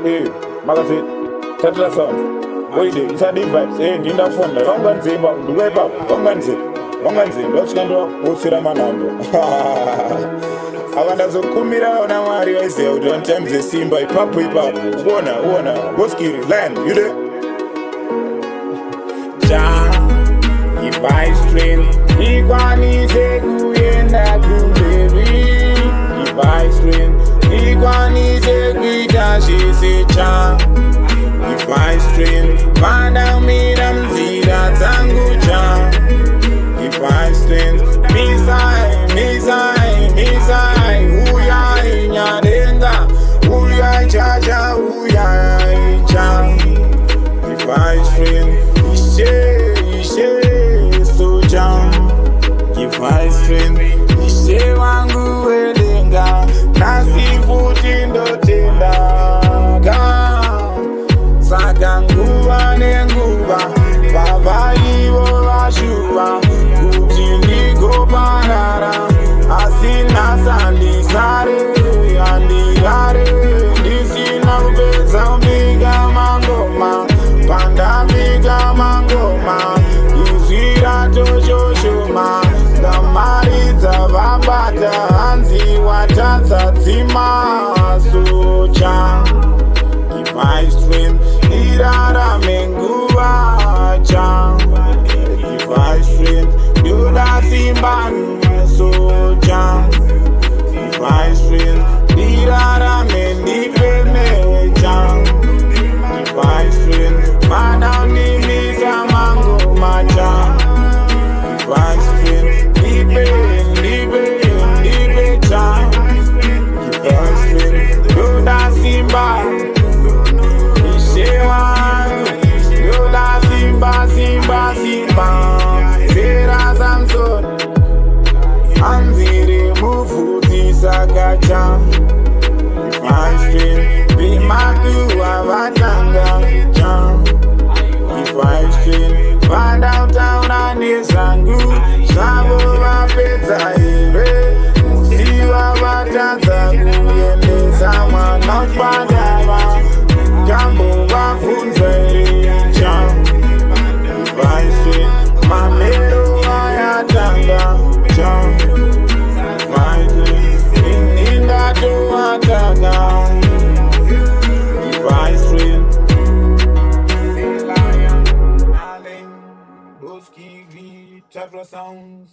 Hey, magazine, Tatra sound. Wait, it's a deep vibes. Hey, in the phone, wrong one zimba, the way up, wrong one zimba, what's going on? What's your manando? Awanda zokumira ona wari waise udon times the simba ipapo uona boski lion you there ja if I strain ikwani se kuyenda kubebi if I strain ikwani se kuita shise cha if I strain manda mira mzira zangu cha if I strain misai uyai nyadenga uyai chacha uyai cha if I strain ishe soja if I strain ishe wangu elenga nasifuti ndotenda saka nguva nenguva vavaivo vashuva kuti ndigoparara asina sandisare andirare ndisina kupedza kubiga mangoma pandabiga mangoma izvira toshoshoma ndamaridza vabata hanzi watadzadzima socha if I strain irarame nguva cha if I strain ndoda simba soja if I strain irarame ndifeme cha if I strain mana nimisa mangoma cha if I strain ndibe cha if I strain ndoda simba simba Sera Samson Anzire mufuti sakacha if I strain Bimatu avatanga cha if I strain Find out town and isangu Sabo vapeta ive Siwa vatanza kuyende sama not badava Jambo vafunze cha if I strain Mamelo ayatanga cha if I strain Ininda to atanga if I strain Lion, Boski, Tatra sounds